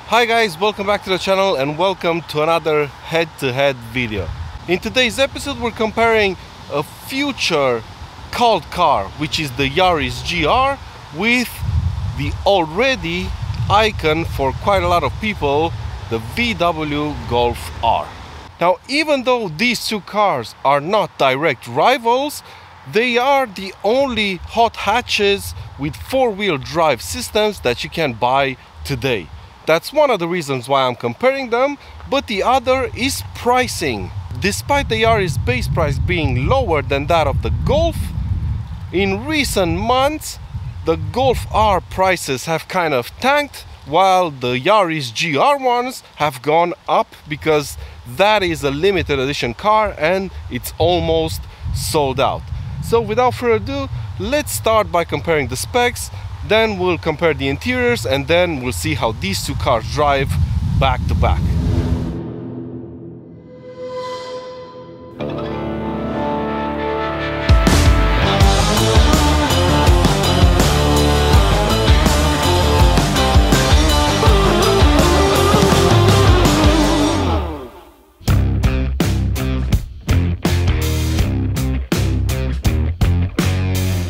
Hi guys, welcome back to the channel and welcome to another head-to-head video. In today's episode we're comparing a future cult car, which is the Yaris GR, with the already icon for quite a lot of people, the VW Golf R. Now, even though these two cars are not direct rivals, they are the only hot hatches with four-wheel drive systems that you can buy today. That's one of the reasons why I'm comparing them, but the other is pricing. Despite the Yaris base price being lower than that of the Golf, in recent months the Golf R prices have kind of tanked, while the Yaris GR ones have gone up because that is a limited edition car and it's almost sold out. So without further ado, let's start by comparing the specs. Then we'll compare the interiors and then we'll see how these two cars drive back to back.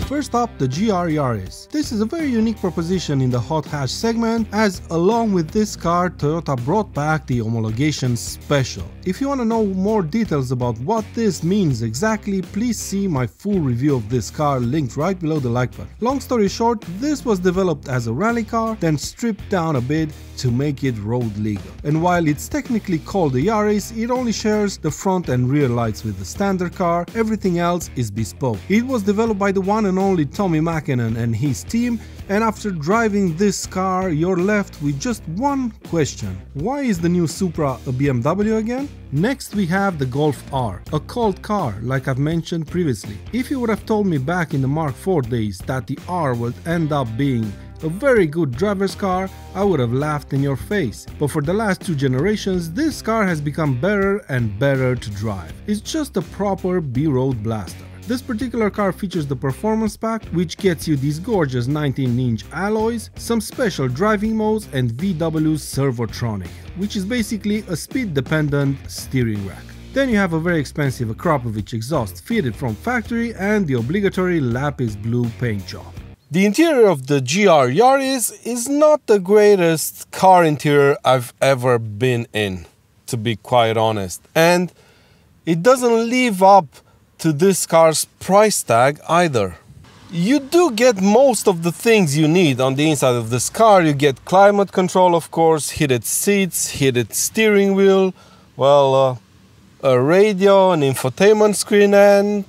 First up, the GR Yaris. This is a very unique proposition in the hot hatch segment, as along with this car, Toyota brought back the homologation special. If you want to know more details about what this means exactly, please see my full review of this car linked right below the like button. Long story short, this was developed as a rally car, then stripped down a bit to make it road legal. And while it's technically called the Yaris, it only shares the front and rear lights with the standard car. Everything else is bespoke. It was developed by the one and only Tommy Mäkinen and his team, and after driving this car you're left with just one question: why is the new Supra a BMW again? Next we have the Golf R, a cult car like I've mentioned previously. If you would have told me back in the Mark IV days that the R would end up being a very good driver's car, I would have laughed in your face. But for the last two generations, this car has become better and better to drive. It's just a proper B-road blaster. This particular car features the performance pack, which gets you these gorgeous 19-inch alloys, some special driving modes, and VW's Servotronic, which is basically a speed-dependent steering rack. Then you have a very expensive Akrapovic exhaust fitted from factory and the obligatory lapis blue paint job. The interior of the GR Yaris is not the greatest car interior I've ever been in, to be quite honest, and it doesn't live up to this car's price tag either. You do get most of the things you need on the inside of this car. You get climate control, of course, heated seats, heated steering wheel, well, a radio, an infotainment screen, and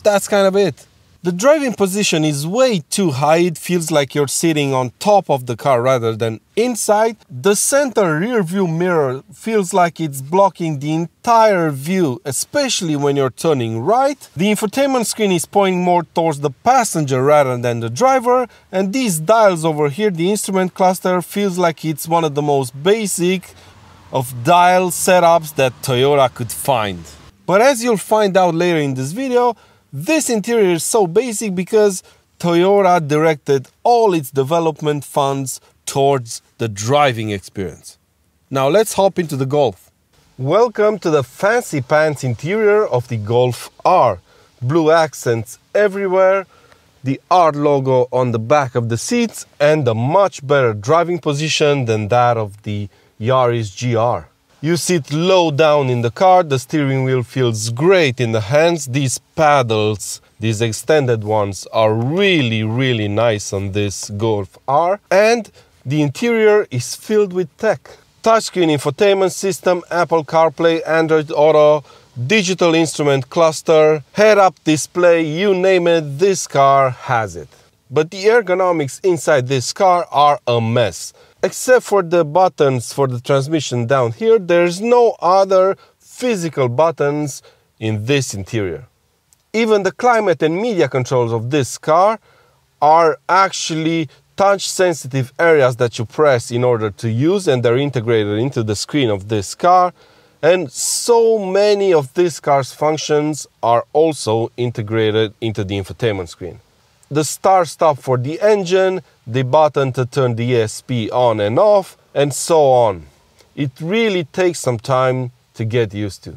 that's kind of it. The driving position is way too high. It feels like you're sitting on top of the car rather than inside. The center rear view mirror feels like it's blocking the entire view, especially when you're turning right. The infotainment screen is pointing more towards the passenger rather than the driver, and these dials over here, the instrument cluster, feels like it's one of the most basic of dial setups that Toyota could find. But as you'll find out later in this video, this interior is so basic because Toyota directed all its development funds towards the driving experience. Now let's hop into the Golf. Welcome to the fancy pants interior of the Golf R. Blue accents everywhere, the R logo on the back of the seats, and a much better driving position than that of the Yaris GR. You sit low down in the car, the steering wheel feels great in the hands. These paddles, these extended ones, are really nice on this Golf R. And the interior is filled with tech. Touchscreen infotainment system, Apple CarPlay, Android Auto, digital instrument cluster, head-up display, you name it, this car has it. But the ergonomics inside this car are a mess. Except for the buttons for the transmission down here, there's no other physical buttons in this interior. Even the climate and media controls of this car are actually touch-sensitive areas that you press in order to use, and they're integrated into the screen of this car. And so many of this car's functions are also integrated into the infotainment screen. The start-stop for the engine, the button to turn the ESP on and off, and so on. It really takes some time to get used to.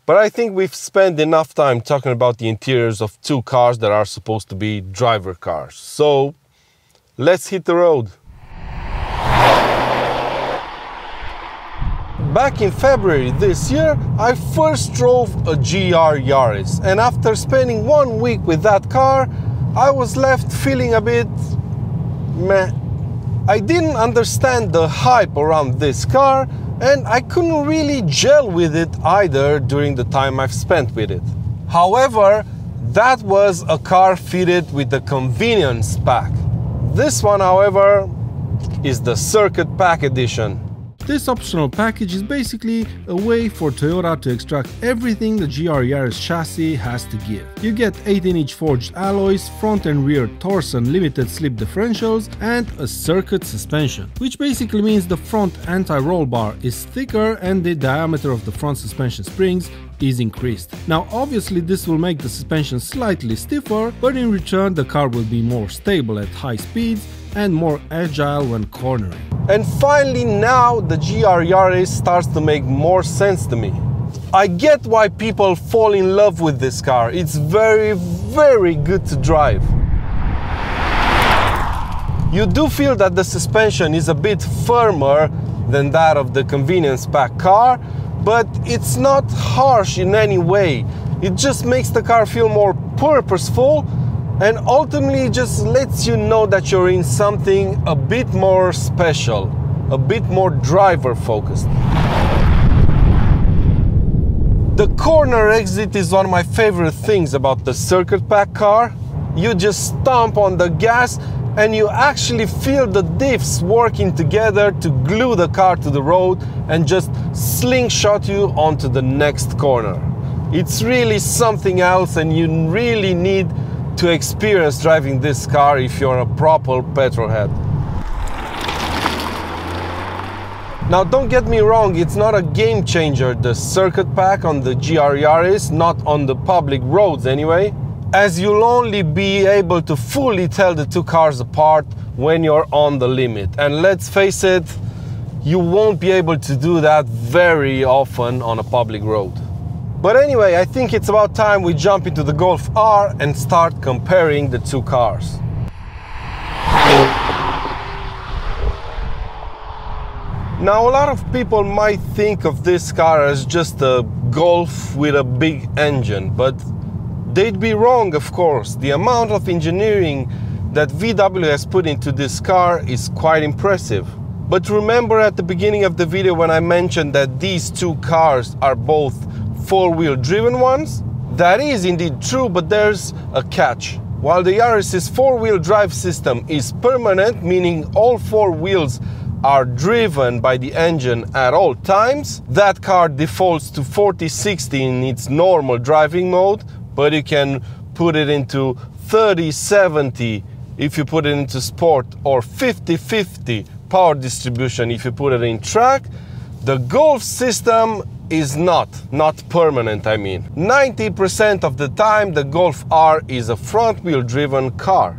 But I think we've spent enough time talking about the interiors of two cars that are supposed to be driver cars. So let's hit the road. Back in February this year, I first drove a GR Yaris, and after spending 1 week with that car, I was left feeling a bit meh. I didn't understand the hype around this car, and I couldn't really gel with it either during the time I've spent with it. However, that was a car fitted with the convenience pack. This one, however, is the Circuit Pack Edition. This optional package is basically a way for Toyota to extract everything the GR Yaris chassis has to give. You get 18-inch forged alloys, front and rear Torsen limited slip differentials, and a circuit suspension, which basically means the front anti-roll bar is thicker and the diameter of the front suspension springs is increased. Now obviously this will make the suspension slightly stiffer, but in return the car will be more stable at high speeds and more agile when cornering. And finally now the GR Yaris starts to make more sense to me. I get why people fall in love with this car. It's very, very good to drive. You do feel that the suspension is a bit firmer than that of the convenience pack car, but it's not harsh in any way. It just makes the car feel more purposeful and ultimately just lets you know that you're in something a bit more special, a bit more driver focused. The corner exit is one of my favorite things about the Circuit Pack car. You just stomp on the gas and you actually feel the diffs working together to glue the car to the road and just slingshot you onto the next corner. It's really something else, and you really need to experience driving this car if you're a proper petrolhead. Now don't get me wrong, it's not a game changer, the Circuit Pack on the GR Yaris, not on the public roads anyway, as you'll only be able to fully tell the two cars apart when you're on the limit. And let's face it, you won't be able to do that very often on a public road. But anyway, I think it's about time we jump into the Golf R and start comparing the two cars. Now, a lot of people might think of this car as just a Golf with a big engine, but they'd be wrong, of course. The amount of engineering that VW has put into this car is quite impressive. But remember at the beginning of the video when I mentioned that these two cars are both four-wheel driven ones? That is indeed true, but there's a catch. While the Yaris's four-wheel drive system is permanent, meaning all four wheels are driven by the engine at all times, that car defaults to 40/60 in its normal driving mode, but you can put it into 30/70 if you put it into sport, or 50/50 power distribution if you put it in track. The Golf system is not permanent, I mean. 90% of the time the Golf R is a front-wheel driven car.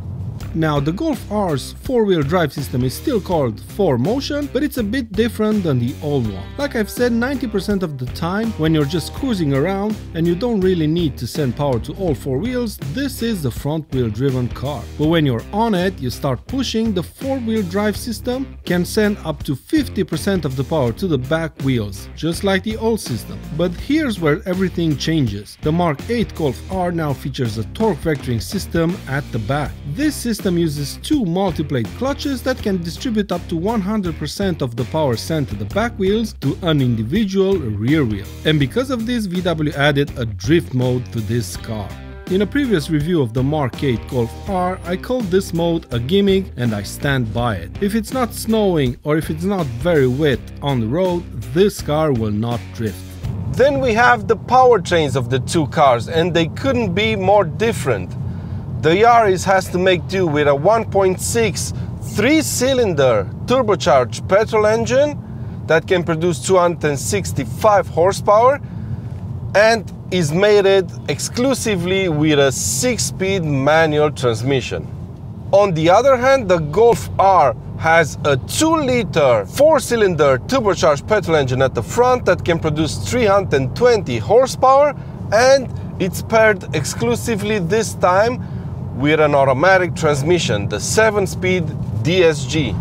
Now, the Golf R's four-wheel drive system is still called 4Motion, but it's a bit different than the old one. Like I've said, 90% of the time, when you're just cruising around and you don't really need to send power to all four wheels, this is the front-wheel driven car. But when you're on it, you start pushing, the four-wheel drive system can send up to 50% of the power to the back wheels, just like the old system. But here's where everything changes. The Mark 8 Golf R now features a torque vectoring system at the back. This system uses two multi-plate clutches that can distribute up to 100% of the power sent to the back wheels to an individual rear wheel. And because of this, VW added a drift mode to this car. In a previous review of the Mark 8 Golf R, I called this mode a gimmick and I stand by it. If it's not snowing or if it's not very wet on the road, this car will not drift. Then we have the powertrains of the two cars, and they couldn't be more different. The Yaris has to make do with a 1.6 three-cylinder turbocharged petrol engine that can produce 265 horsepower and is mated exclusively with a 6-speed manual transmission. On the other hand, the Golf R has a 2-liter 4-cylinder turbocharged petrol engine at the front that can produce 320 horsepower, and it's paired exclusively this time with an automatic transmission, the 7-speed DSG.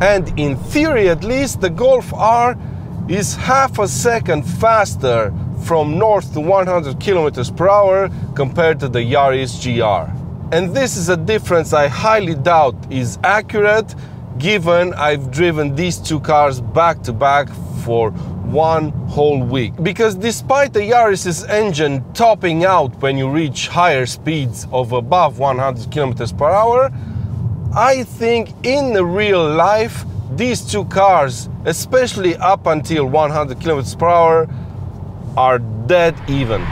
And in theory at least, the Golf R is half a second faster from north to 100 kilometers per hour compared to the Yaris GR. And this is a difference I highly doubt is accurate, given I've driven these two cars back to back for one whole week. Because despite the Yaris's engine topping out when you reach higher speeds of above 100 kilometers per hour, I think in the real life these two cars, especially up until 100 kilometers per hour, are dead even.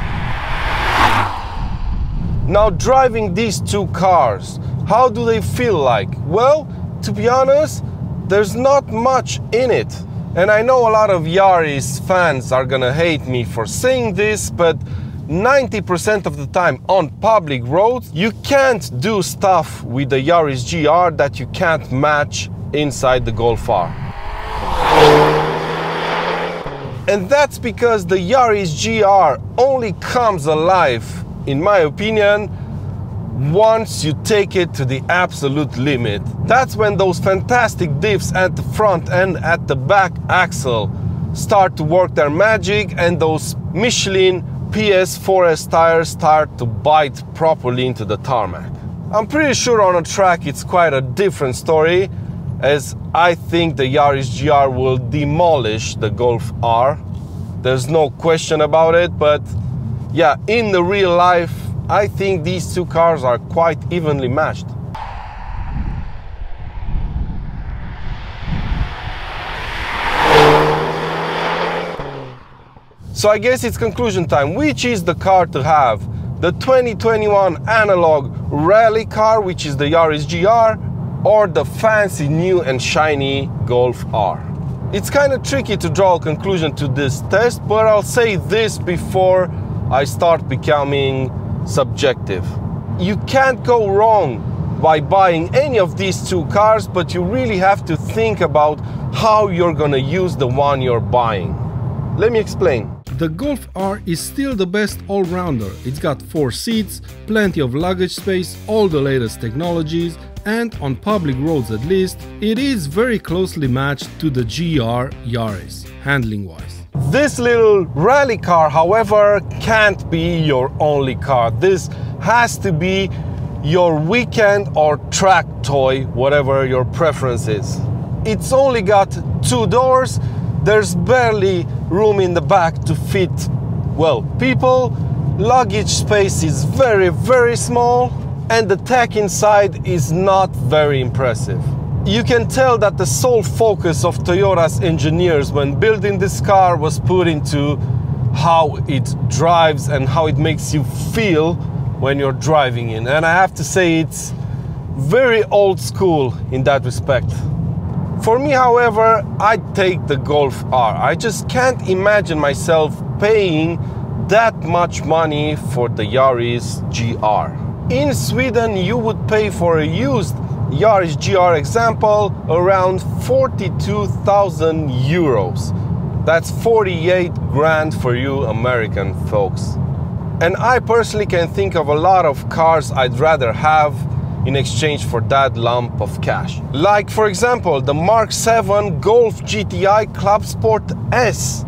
Now, driving these two cars, how do they feel like? Well, to be honest, there's not much in it. And I know a lot of Yaris fans are gonna hate me for saying this, but 90% of the time on public roads, you can't do stuff with the Yaris GR that you can't match inside the Golf R. And that's because the Yaris GR only comes alive, in my opinion, once you take it to the absolute limit. That's when those fantastic diffs at the front and at the back axle start to work their magic, and those Michelin PS4S tires start to bite properly into the tarmac. I'm pretty sure on a track it's quite a different story, as I think the Yaris GR will demolish the Golf R. There's no question about it, but yeah, in the real life, I think these two cars are quite evenly matched. So I guess it's conclusion time. Which is the car to have? The 2021 analog rally car, which is the Yaris GR, or the fancy new and shiny Golf R? It's kind of tricky to draw a conclusion to this test, but I'll say this before I start becoming subjective. You can't go wrong by buying any of these two cars, but you really have to think about how you're gonna use the one you're buying. Let me explain. The Golf R is still the best all-rounder. It's got 4 seats, plenty of luggage space, all the latest technologies, and on public roads at least, it is very closely matched to the GR Yaris, handling-wise. This little rally car, however, can't be your only car. This has to be your weekend or track toy, whatever your preference is. It's only got 2 doors. There's barely room in the back to fit, well, people. Luggage space is very, very small, and the tech inside is not very impressive. You can tell that the sole focus of Toyota's engineers when building this car was put into how it drives and how it makes you feel when you're driving in. And I have to say, it's very old school in that respect. For me, however, I'd take the Golf R. I just can't imagine myself paying that much money for the Yaris GR. In Sweden, you would pay for a used Yaris GR example around 42,000 euros. That's 48 grand for you American folks. And I personally can think of a lot of cars I'd rather have in exchange for that lump of cash. Like, for example, the Mark 7 Golf GTI Club Sport S.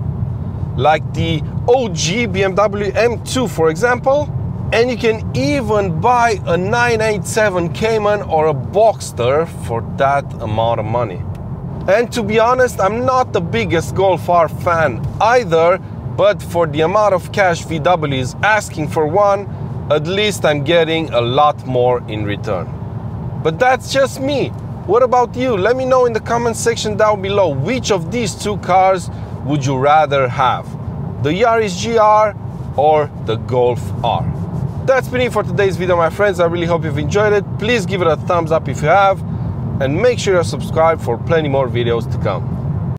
Like the OG BMW M2, for example. And you can even buy a 987 Cayman or a Boxster for that amount of money. And to be honest, I'm not the biggest Golf R fan either, but for the amount of cash VW is asking for one, at least I'm getting a lot more in return. But that's just me. What about you? Let me know in the comment section down below. Which of these two cars would you rather have? The Yaris GR or the Golf R? That's been it for today's video, my friends. I really hope you've enjoyed it. Please give it a thumbs up if you have, and make sure you're subscribed for plenty more videos to come.